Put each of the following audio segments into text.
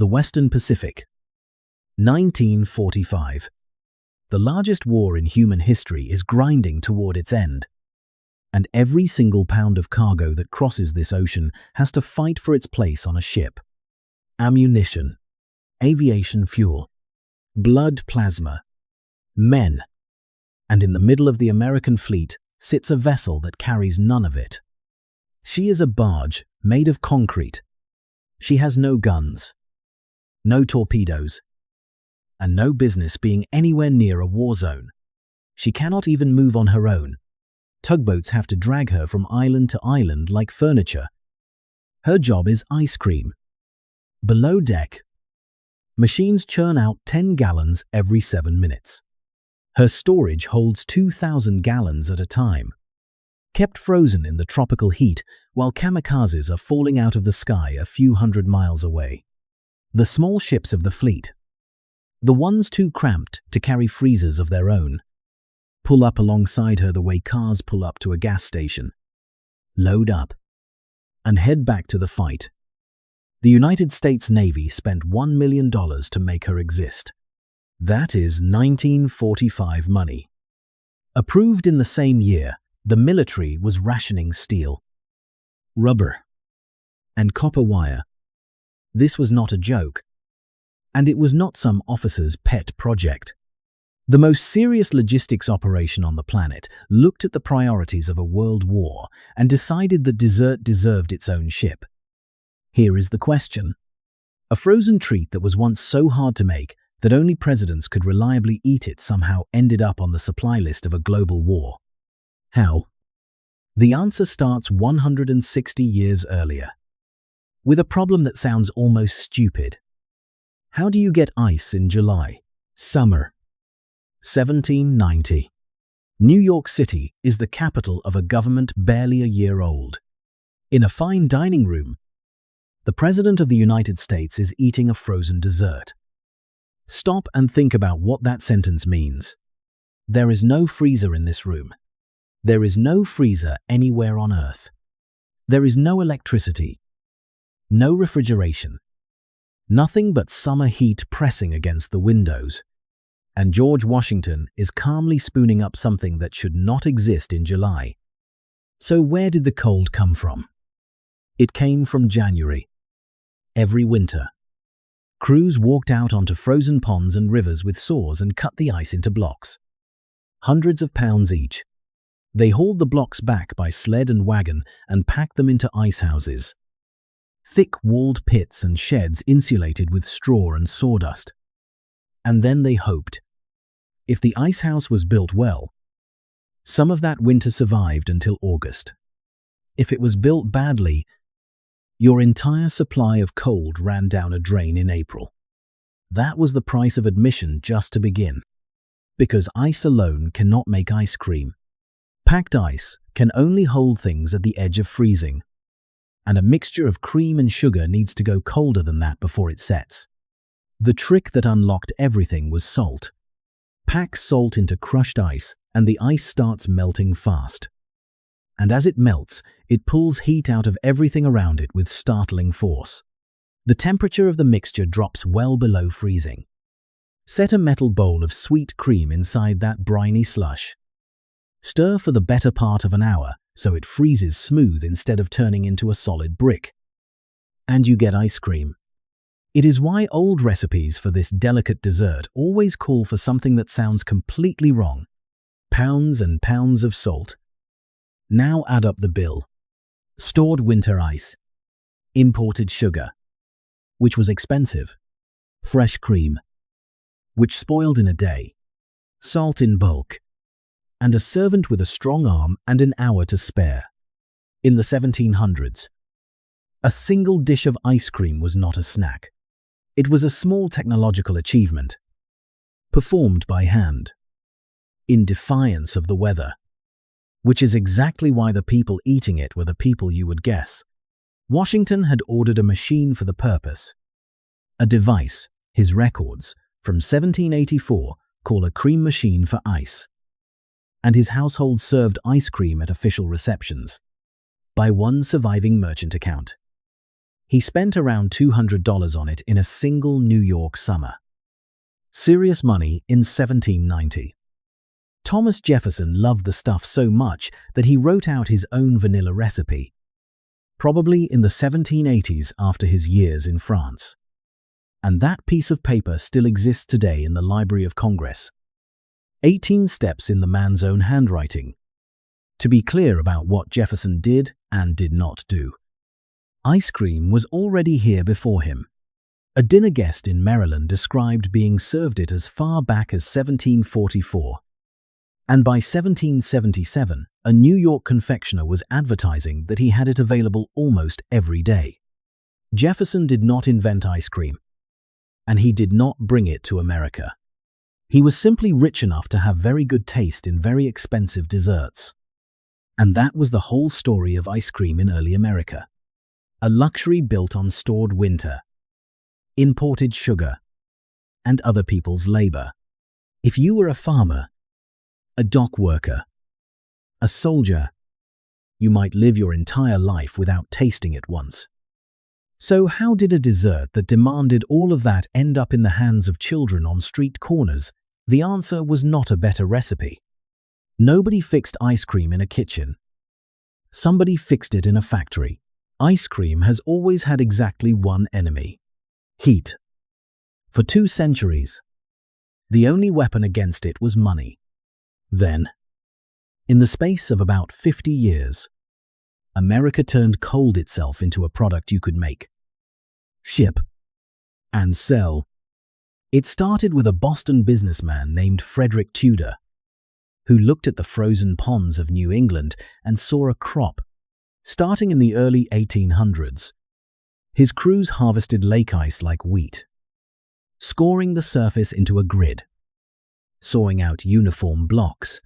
The Western Pacific. 1945. The largest war in human history is grinding toward its end. And every single pound of cargo that crosses this ocean has to fight for its place on a ship. Ammunition, aviation fuel, blood plasma, men. And in the middle of the American fleet sits a vessel that carries none of it. She is a barge made of concrete. She has no guns, no torpedoes, and no business being anywhere near a war zone. She cannot even move on her own. Tugboats have to drag her from island to island like furniture. Her job is ice cream. Below deck, machines churn out 10 gallons every 7 minutes. Her storage holds 2,000 gallons at a time, kept frozen in the tropical heat while kamikazes are falling out of the sky a few hundred miles away. The small ships of the fleet, the ones too cramped to carry freezers of their own, pull up alongside her the way cars pull up to a gas station, load up, and head back to the fight. The United States Navy spent $1 million to make her exist. That is 1945 money. Approved in the same year, the military was rationing steel, rubber, and copper wire. This was not a joke. And it was not some officer's pet project. The most serious logistics operation on the planet looked at the priorities of a world war and decided the dessert deserved its own ship. Here is the question. A frozen treat that was once so hard to make that only presidents could reliably eat it somehow ended up on the supply list of a global war. How? The answer starts 160 years earlier, with a problem that sounds almost stupid. How do you get ice in July? Summer. 1790. New York City is the capital of a government barely a year old. In a fine dining room, the President of the United States is eating a frozen dessert. Stop and think about what that sentence means. There is no freezer in this room. There is no freezer anywhere on Earth. There is no electricity, no refrigeration. Nothing but summer heat pressing against the windows. And George Washington is calmly spooning up something that should not exist in July. So where did the cold come from? It came from January. Every winter, crews walked out onto frozen ponds and rivers with saws and cut the ice into blocks. Hundreds of pounds each. They hauled the blocks back by sled and wagon and packed them into icehouses. Thick-walled pits and sheds insulated with straw and sawdust. And then they hoped. If the icehouse was built well, some of that winter survived until August. If it was built badly, your entire supply of cold ran down a drain in April. That was the price of admission just to begin. Because ice alone cannot make ice cream. Packed ice can only hold things at the edge of freezing. And a mixture of cream and sugar needs to go colder than that before it sets. The trick that unlocked everything was salt. Pack salt into crushed ice and the ice starts melting fast. And as it melts, it pulls heat out of everything around it with startling force. The temperature of the mixture drops well below freezing. Set a metal bowl of sweet cream inside that briny slush. Stir for the better part of an hour so it freezes smooth instead of turning into a solid brick. And you get ice cream. It is why old recipes for this delicate dessert always call for something that sounds completely wrong. Pounds and pounds of salt. Now add up the bill. Stored winter ice. Imported sugar, which was expensive. Fresh cream, which spoiled in a day. Salt in bulk. And a servant with a strong arm and an hour to spare. In the 1700s, a single dish of ice cream was not a snack. It was a small technological achievement, performed by hand, in defiance of the weather, which is exactly why the people eating it were the people you would guess. Washington had ordered a machine for the purpose, a device, his records, from 1784 call a cream machine for ice. And his household served ice cream at official receptions, by one surviving merchant account. He spent around $200 on it in a single New York summer. Serious money in 1790. Thomas Jefferson loved the stuff so much that he wrote out his own vanilla recipe, probably in the 1780s after his years in France. And that piece of paper still exists today in the Library of Congress. 18 steps in the man's own handwriting, to be clear about what Jefferson did and did not do. Ice cream was already here before him. A dinner guest in Maryland described being served it as far back as 1744. And by 1777, a New York confectioner was advertising that he had it available almost every day. Jefferson did not invent ice cream, and he did not bring it to America. He was simply rich enough to have very good taste in very expensive desserts. And that was the whole story of ice cream in early America. A luxury built on stored winter, imported sugar, and other people's labor. If you were a farmer, a dock worker, a soldier, you might live your entire life without tasting it once. So how did a dessert that demanded all of that end up in the hands of children on street corners? The answer was not a better recipe. Nobody fixed ice cream in a kitchen. Somebody fixed it in a factory. Ice cream has always had exactly one enemy: heat. For 2 centuries, the only weapon against it was money. Then, in the space of about 50 years, America turned cold itself into a product you could make, ship, and sell. It started with a Boston businessman named Frederick Tudor, who looked at the frozen ponds of New England and saw a crop. Starting in the early 1800s, his crews harvested lake ice like wheat, scoring the surface into a grid, sawing out uniform blocks,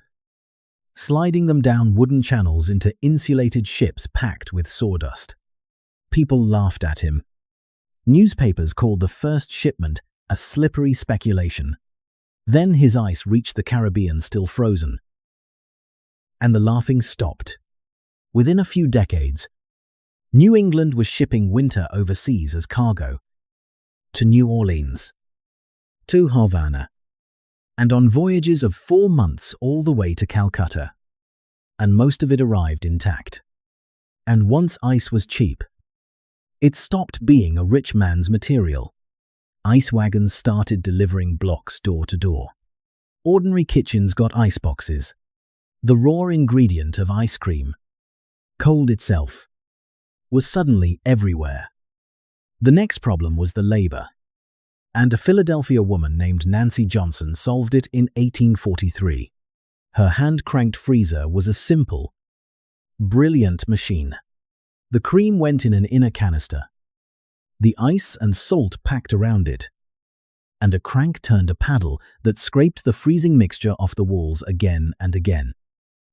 sliding them down wooden channels into insulated ships packed with sawdust. People laughed at him. Newspapers called the first shipment a slippery speculation. Then his ice reached the Caribbean still frozen, and the laughing stopped. Within a few decades, New England was shipping winter overseas as cargo, to New Orleans, to Havana, and on voyages of 4 months all the way to Calcutta. And most of it arrived intact. And once ice was cheap, it stopped being a rich man's material. Ice wagons started delivering blocks door to door. Ordinary kitchens got ice boxes. The raw ingredient of ice cream, cold itself, was suddenly everywhere. The next problem was the labor, and a Philadelphia woman named Nancy Johnson solved it in 1843. Her hand-cranked freezer was a simple, brilliant machine. The cream went in an inner canister, the ice and salt packed around it, and a crank turned a paddle that scraped the freezing mixture off the walls again and again.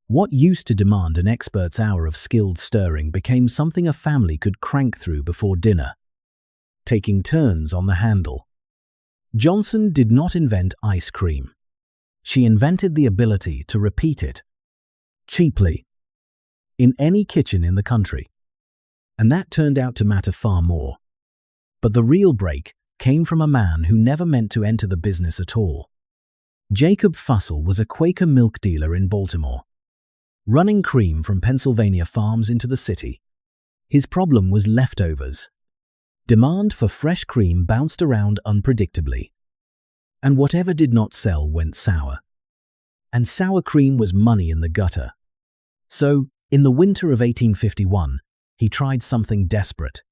What used to demand an expert's hour of skilled stirring became something a family could crank through before dinner, taking turns on the handle. Johnson did not invent ice cream. She invented the ability to repeat it, cheaply, in any kitchen in the country. And that turned out to matter far more. But the real break came from a man who never meant to enter the business at all. Jacob Fussell was a Quaker milk dealer in Baltimore, running cream from Pennsylvania farms into the city. His problem was leftovers. Demand for fresh cream bounced around unpredictably, and whatever did not sell went sour. And sour cream was money in the gutter. So, in the winter of 1851, he tried something desperate.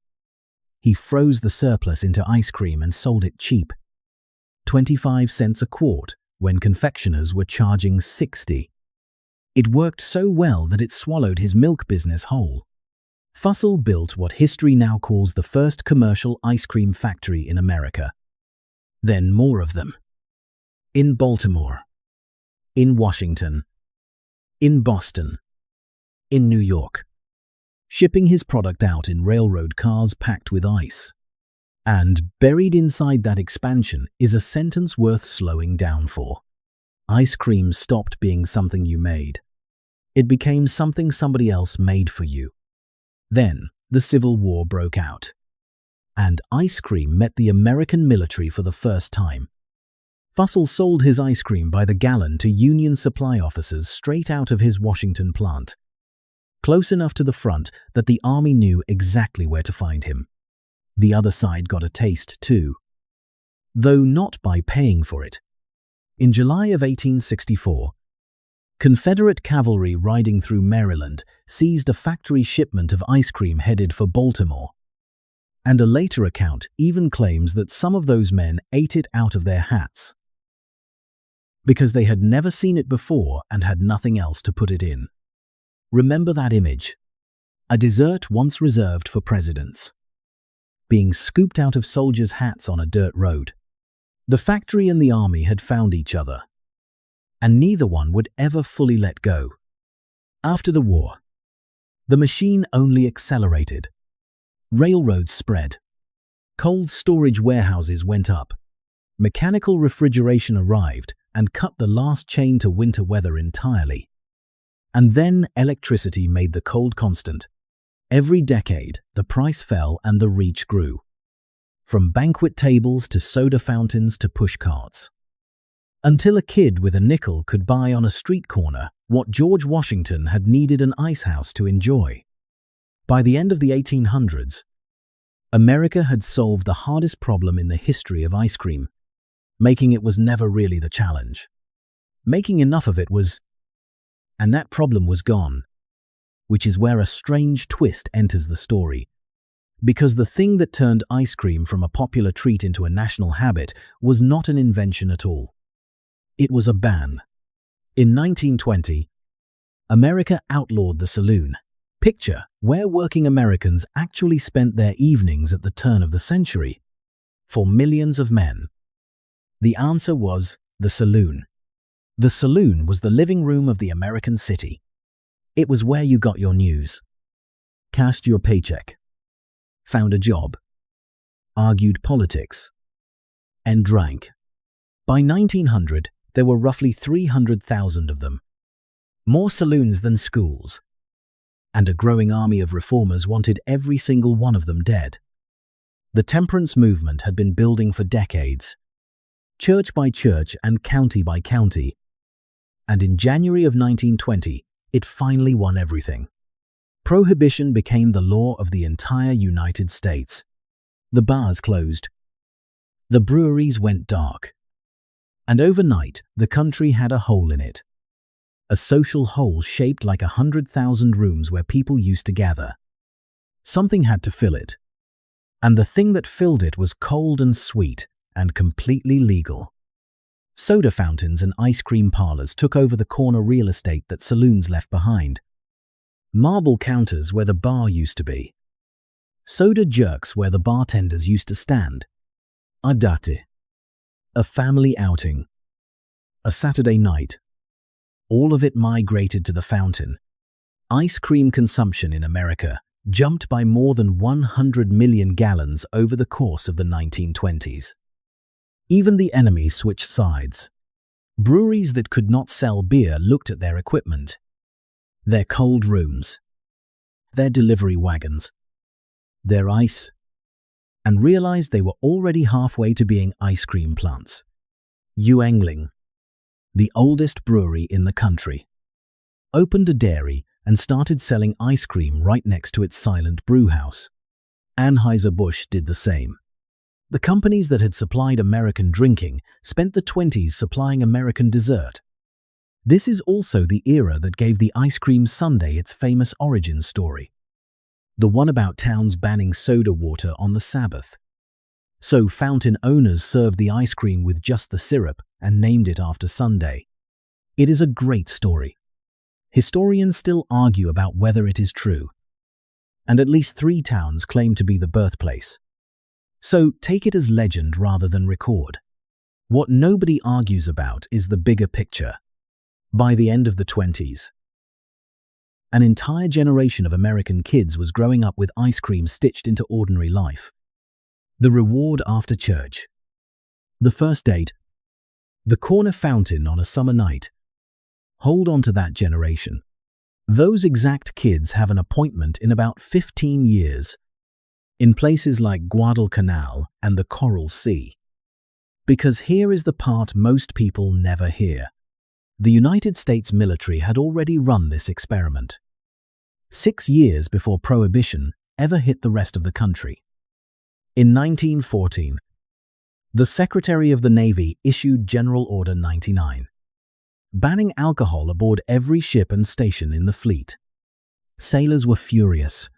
He froze the surplus into ice cream and sold it cheap, 25 cents a quart, when confectioners were charging 60. It worked so well that it swallowed his milk business whole. Fussell built what history now calls the first commercial ice cream factory in America. Then more of them. In Baltimore, in Washington, in Boston, in New York, shipping his product out in railroad cars packed with ice. And buried inside that expansion is a sentence worth slowing down for. Ice cream stopped being something you made. It became something somebody else made for you. Then, the Civil War broke out. and ice cream met the American military for the first time. Fussell sold his ice cream by the gallon to Union supply officers straight out of his Washington plant, close enough to the front that the army knew exactly where to find him. The other side got a taste too, though not by paying for it. In July of 1864, Confederate cavalry riding through Maryland seized a factory shipment of ice cream headed for Baltimore, and a later account even claims that some of those men ate it out of their hats because they had never seen it before and had nothing else to put it in. Remember that image, a dessert once reserved for presidents, being scooped out of soldiers' hats on a dirt road. The factory and the army had found each other, and neither one would ever fully let go. After the war, the machine only accelerated. Railroads spread. Cold storage warehouses went up. Mechanical refrigeration arrived and cut the last chain to winter weather entirely. And then electricity made the cold constant. Every decade, the price fell and the reach grew. From banquet tables to soda fountains to push carts. Until a kid with a nickel could buy on a street corner what George Washington had needed an ice house to enjoy. By the end of the 1800s, America had solved the hardest problem in the history of ice cream. Making it was never really the challenge. Making enough of it was, and that problem was gone, which is where a strange twist enters the story. Because the thing that turned ice cream from a popular treat into a national habit was not an invention at all. It was a ban. In 1920, America outlawed the saloon. Picture where working Americans actually spent their evenings at the turn of the century. For millions of men, the answer was the saloon. The saloon was the living room of the American city. It was where you got your news, cashed your paycheck, found a job, argued politics, and drank. By 1900, there were roughly 300,000 of them. More saloons than schools. And a growing army of reformers wanted every single one of them dead. The temperance movement had been building for decades, church by church and county by county. And in January of 1920, it finally won everything. Prohibition became the law of the entire United States. The bars closed. The breweries went dark. And overnight, the country had a hole in it. A social hole shaped like 100,000 rooms where people used to gather. Something had to fill it. And the thing that filled it was cold and sweet and completely legal. Soda fountains and ice cream parlors took over the corner real estate that saloons left behind. Marble counters where the bar used to be. Soda jerks where the bartenders used to stand. A date. A family outing. A Saturday night. All of it migrated to the fountain. Ice cream consumption in America jumped by more than 100 million gallons over the course of the 1920s. Even the enemy switched sides. Breweries that could not sell beer looked at their equipment, their cold rooms, their delivery wagons, their ice, and realized they were already halfway to being ice cream plants. Yuengling, the oldest brewery in the country, opened a dairy and started selling ice cream right next to its silent brewhouse. Anheuser-Busch did the same. The companies that had supplied American drinking spent the 20s supplying American dessert. This is also the era that gave the ice cream sundae its famous origin story. The one about towns banning soda water on the Sabbath. So fountain owners served the ice cream with just the syrup and named it after Sunday. It is a great story. Historians still argue about whether it is true, and at least 3 towns claim to be the birthplace. So take it as legend rather than record. What nobody argues about is the bigger picture. By the end of the 20s, an entire generation of American kids was growing up with ice cream stitched into ordinary life. The reward after church. The first date. The corner fountain on a summer night. Hold on to that generation. Those exact kids have an appointment in about 15 years. in places like Guadalcanal and the Coral Sea. Because here is the part most people never hear. The United States military had already run this experiment 6 years before Prohibition ever hit the rest of the country. In 1914, the Secretary of the Navy issued General Order 99, banning alcohol aboard every ship and station in the fleet. Sailors were furious.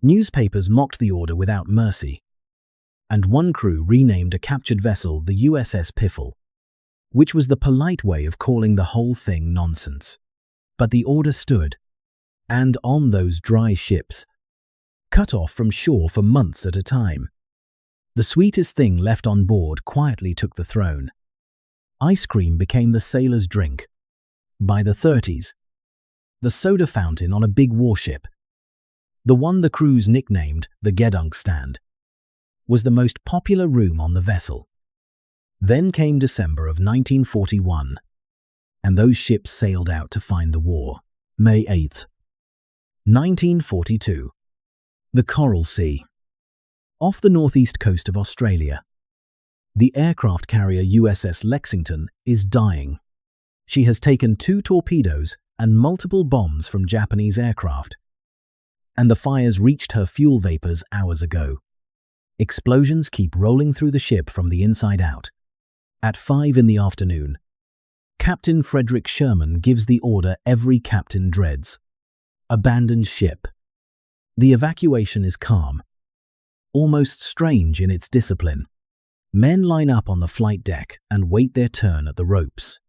Newspapers mocked the order without mercy, and one crew renamed a captured vessel the USS Piffle, which was the polite way of calling the whole thing nonsense. But the order stood, and on those dry ships, cut off from shore for months at a time, the sweetest thing left on board quietly took the throne. Ice cream became the sailors' drink. By the 30s, the soda fountain on a big warship, the one the crews nicknamed the Gedunk Stand, was the most popular room on the vessel. Then came December of 1941, and those ships sailed out to find the war. May 8th, 1942. The Coral Sea. Off the northeast coast of Australia, the aircraft carrier USS Lexington is dying. She has taken 2 torpedoes and multiple bombs from Japanese aircraft, and the fires reached her fuel vapors hours ago. Explosions keep rolling through the ship from the inside out. At 5 in the afternoon, Captain Frederick Sherman gives the order every captain dreads: abandon ship. The evacuation is calm, almost strange in its discipline. Men line up on the flight deck and wait their turn at the ropes,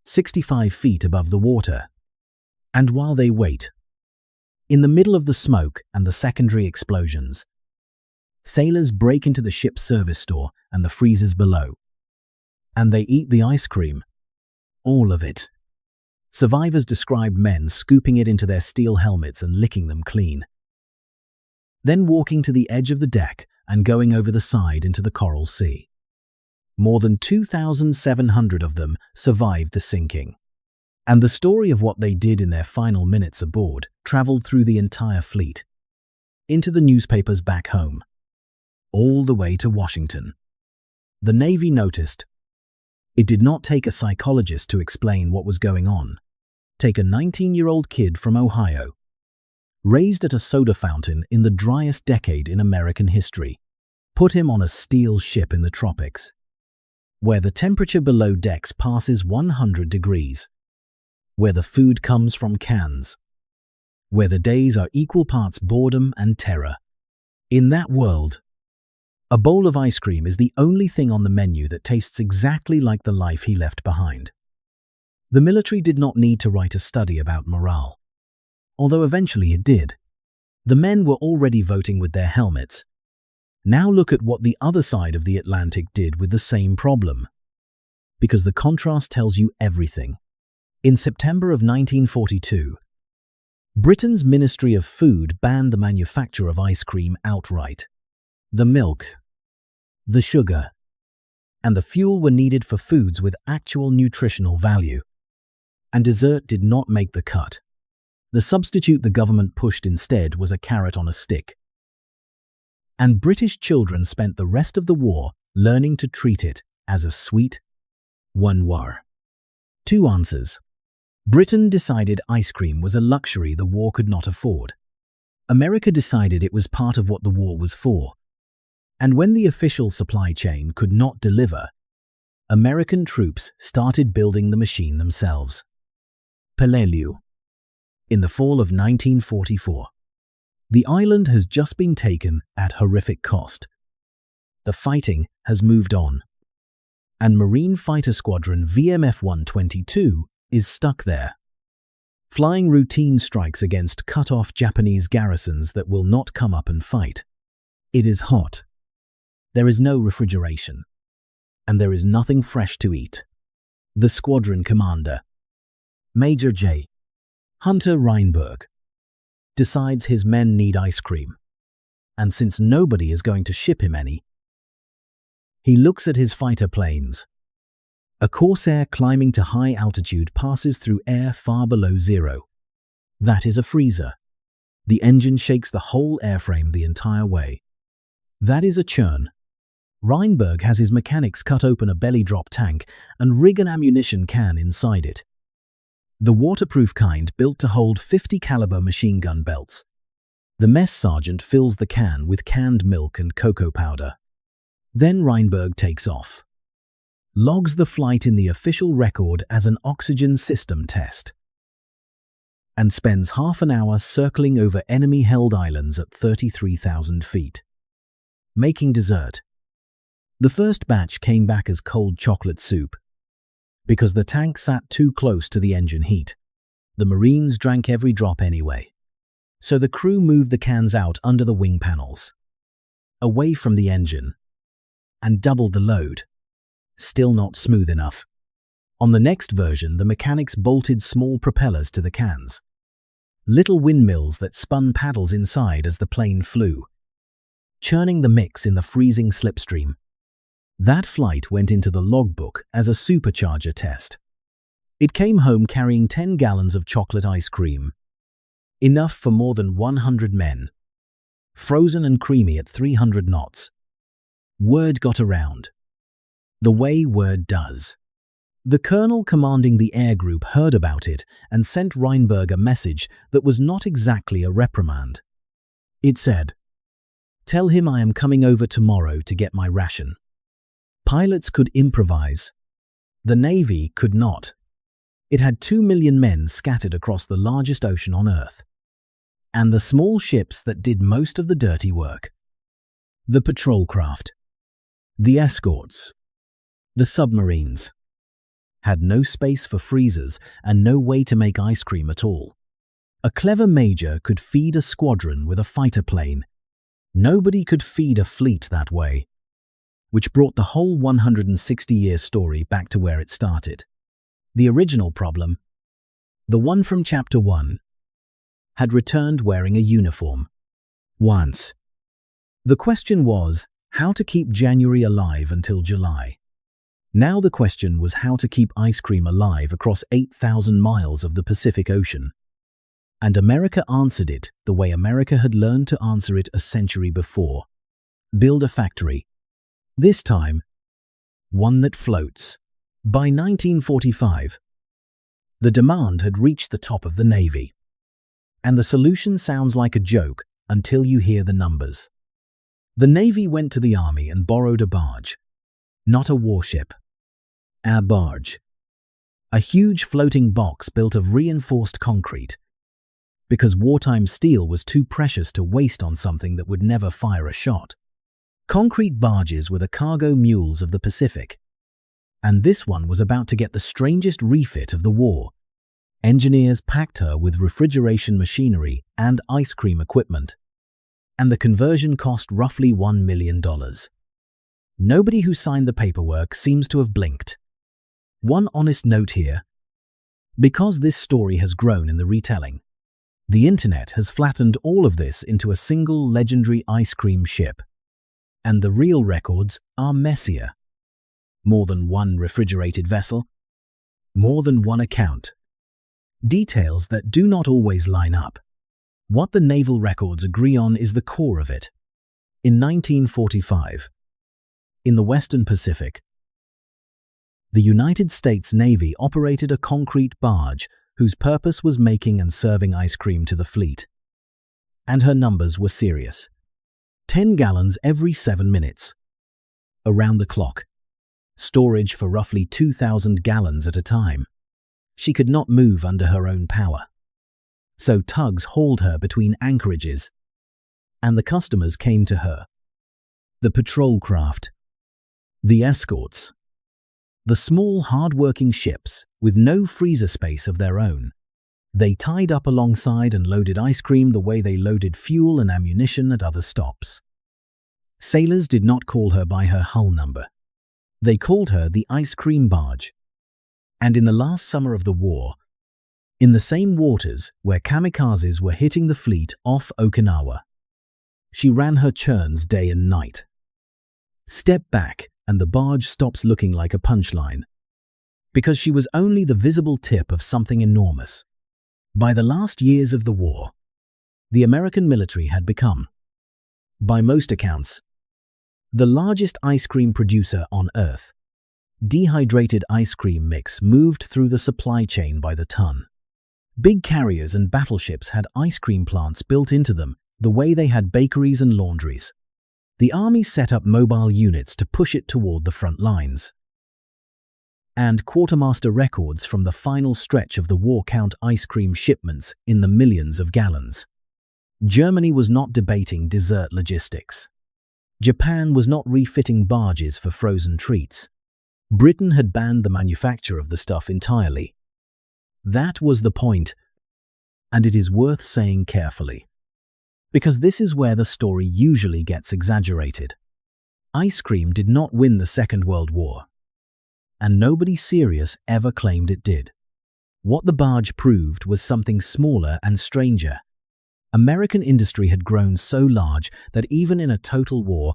65 feet above the water. And while they wait, in the middle of the smoke and the secondary explosions, sailors break into the ship's service store and the freezers below, and they eat the ice cream, all of it. Survivors described men scooping it into their steel helmets and licking them clean, then walking to the edge of the deck and going over the side into the Coral Sea. More than 2,700 of them survived the sinking, and the story of what they did in their final minutes aboard traveled through the entire fleet, into the newspapers back home, all the way to Washington. The Navy noticed. It did not take a psychologist to explain what was going on. Take a 19-year-old kid from Ohio, raised at a soda fountain in the driest decade in American history, put him on a steel ship in the tropics, where the temperature below decks passes 100 degrees, where the food comes from cans, where the days are equal parts boredom and terror. In that world, a bowl of ice cream is the only thing on the menu that tastes exactly like the life he left behind. The military did not need to write a study about morale, although eventually it did. The men were already voting with their helmets. Now look at what the other side of the Atlantic did with the same problem, because the contrast tells you everything. In September of 1942, Britain's Ministry of Food banned the manufacture of ice cream outright. The milk, the sugar, and the fuel were needed for foods with actual nutritional value, and dessert did not make the cut. The substitute the government pushed instead was a carrot on a stick. And British children spent the rest of the war learning to treat it as a sweet one war. 2 answers. Britain decided ice cream was a luxury the war could not afford. America decided it was part of what the war was for. And when the official supply chain could not deliver, American troops started building the machine themselves. Peleliu. In the fall of 1944. The island has just been taken at horrific cost. The fighting has moved on, and Marine Fighter Squadron VMF-122 is stuck there, flying routine strikes against cut-off Japanese garrisons that will not come up and fight. It is hot. There is no refrigeration, and there is nothing fresh to eat. The squadron commander, Major J. Hunter Reinberg, decides his men need ice cream, and since nobody is going to ship him any, he looks at his fighter planes. A Corsair climbing to high altitude passes through air far below zero. That is a freezer. The engine shakes the whole airframe the entire way. That is a churn. Reinberg has his mechanics cut open a belly drop tank and rig an ammunition can inside it. The waterproof kind built to hold 50 caliber machine gun belts. The mess sergeant fills the can with canned milk and cocoa powder. Then Reinberg takes off. Logs the flight in the official record as an oxygen system test. And spends half an hour circling over enemy-held islands at 33,000 feet. Making dessert. The first batch came back as cold chocolate soup. Because the tank sat too close to the engine heat, the Marines drank every drop anyway. So the crew moved the cans out under the wing panels, away from the engine, and doubled the load. Still not smooth enough. On the next version, the mechanics bolted small propellers to the cans. Little windmills that spun paddles inside as the plane flew, churning the mix in the freezing slipstream. That flight went into the logbook as a supercharger test. It came home carrying 10 gallons of chocolate ice cream, enough for more than 100 men, frozen and creamy at 300 knots. Word got around. The way word does. The colonel commanding the air group heard about it and sent Reinberg a message that was not exactly a reprimand. It said, "Tell him I am coming over tomorrow to get my ration." Pilots could improvise. The Navy could not. It had 2 million men scattered across the largest ocean on Earth. And the small ships that did most of the dirty work. The patrol craft, the escorts, the submarines, had no space for freezers and no way to make ice cream at all. A clever major could feed a squadron with a fighter plane. Nobody could feed a fleet that way. Which brought the whole 160-year story back to where it started. The original problem, the one from Chapter 1, had returned wearing a uniform. Once. The question was how to keep January alive until July. Now the question was how to keep ice cream alive across 8,000 miles of the Pacific Ocean. And America answered it the way America had learned to answer it a century before. Build a factory. This time, one that floats. By 1945, the demand had reached the top of the Navy. And the solution sounds like a joke until you hear the numbers. The Navy went to the Army and borrowed a barge. Not a warship. A barge. A huge floating box built of reinforced concrete. Because wartime steel was too precious to waste on something that would never fire a shot. Concrete barges were the cargo mules of the Pacific. And this one was about to get the strangest refit of the war. Engineers packed her with refrigeration machinery and ice cream equipment. And the conversion cost roughly $1 million. Nobody who signed the paperwork seems to have blinked. One honest note here. Because this story has grown in the retelling, the internet has flattened all of this into a single legendary ice cream ship. And the real records are messier. More than one refrigerated vessel. More than one account. Details that do not always line up. What the naval records agree on is the core of it. In 1945, in the Western Pacific, the United States Navy operated a concrete barge whose purpose was making and serving ice cream to the fleet. And her numbers were serious. 10 gallons every 7 minutes. Around the clock. Storage for roughly 2,000 gallons at a time. She could not move under her own power. So tugs hauled her between anchorages. And the customers came to her. The patrol craft. The escorts. The small, hard-working ships with no freezer space of their own. They tied up alongside and loaded ice cream the way they loaded fuel and ammunition at other stops. Sailors did not call her by her hull number. They called her the ice cream barge. And in the last summer of the war, in the same waters where kamikazes were hitting the fleet off Okinawa, she ran her churns day and night. Step back and the barge stops looking like a punchline. Because she was only the visible tip of something enormous. By the last years of the war, The American military had become, by most accounts, the largest ice cream producer on Earth. Dehydrated ice cream mix moved through the supply chain by the ton. Big carriers and battleships had ice cream plants built into them, the way they had bakeries and laundries. The army set up mobile units to push it toward the front lines. And quartermaster records from the final stretch of the war count ice cream shipments in the millions of gallons. Germany was not debating dessert logistics. Japan was not refitting barges for frozen treats. Britain had banned the manufacture of the stuff entirely. That was the point, and it is worth saying carefully, because this is where the story usually gets exaggerated. Ice cream did not win the Second World War, and nobody serious ever claimed it did. What the barge proved was something smaller and stranger. American industry had grown so large that even in a total war,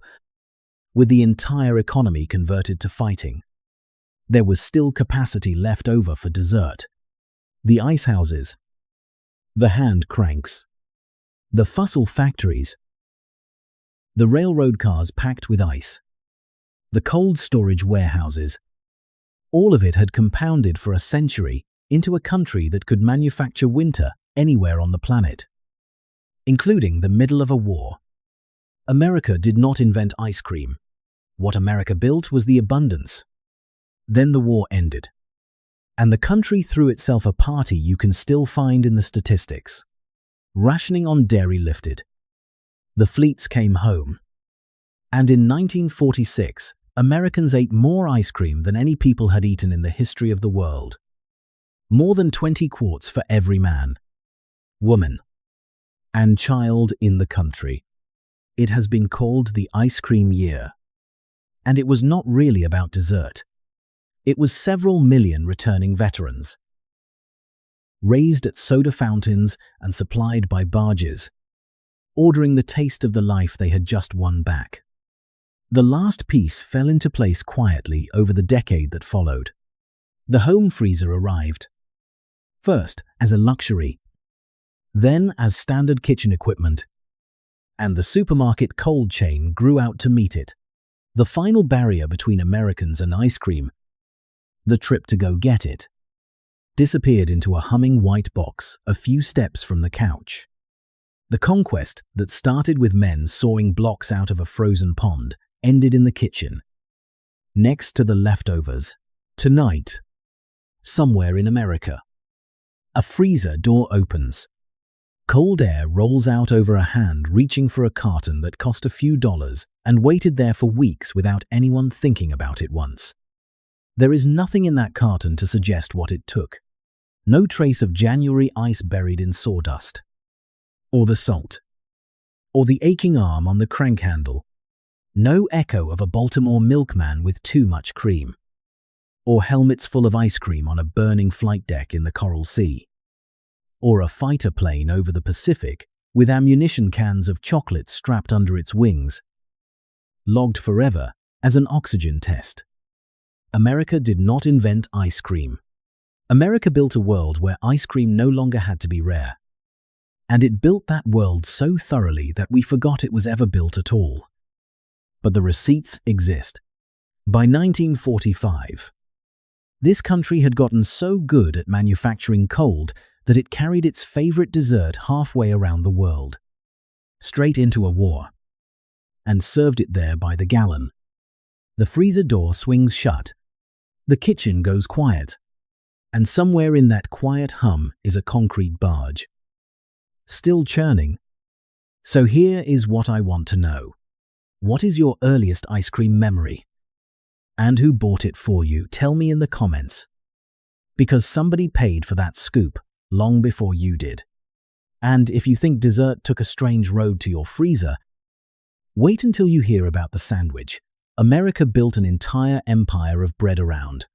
with the entire economy converted to fighting, there was still capacity left over for dessert. The icehouses, the hand cranks, the fossil factories, the railroad cars packed with ice, the cold storage warehouses, all of it had compounded for a century into a country that could manufacture winter anywhere on the planet, including the middle of a war. America did not invent ice cream. What America built was the abundance. Then the war ended, and the country threw itself a party you can still find in the statistics. Rationing on dairy lifted. The fleets came home. And in 1946, Americans ate more ice cream than any people had eaten in the history of the world. More than 20 quarts for every man, woman, and child in the country. It has been called the ice cream year. And it was not really about dessert. It was several million returning veterans, raised at soda fountains and supplied by barges, ordering the taste of the life they had just won back. The last piece fell into place quietly over the decade that followed. The home freezer arrived, first as a luxury, then as standard kitchen equipment, and the supermarket cold chain grew out to meet it. The final barrier between Americans and ice cream, the trip to go get it, disappeared into a humming white box a few steps from the couch. The conquest that started with men sawing blocks out of a frozen pond ended in the kitchen, next to the leftovers. Tonight, somewhere in America, a freezer door opens. Cold air rolls out over a hand reaching for a carton that cost a few dollars and waited there for weeks without anyone thinking about it once. There is nothing in that carton to suggest what it took. No trace of January ice buried in sawdust, or the salt, or the aching arm on the crank handle. No echo of a Baltimore milkman with too much cream, or helmets full of ice cream on a burning flight deck in the Coral Sea, or a fighter plane over the Pacific with ammunition cans of chocolate strapped under its wings, logged forever as an oxygen test. America did not invent ice cream. America built a world where ice cream no longer had to be rare. And it built that world so thoroughly that we forgot it was ever built at all. But the receipts exist. By 1945, this country had gotten so good at manufacturing cold that it carried its favorite dessert halfway around the world, straight into a war, and served it there by the gallon. The freezer door swings shut. The kitchen goes quiet. And somewhere in that quiet hum is a concrete barge, still churning. So here is what I want to know. What is your earliest ice cream memory? And who bought it for you? Tell me in the comments. Because somebody paid for that scoop long before you did. And if you think dessert took a strange road to your freezer, wait until you hear about the sandwich America built an entire empire of bread around.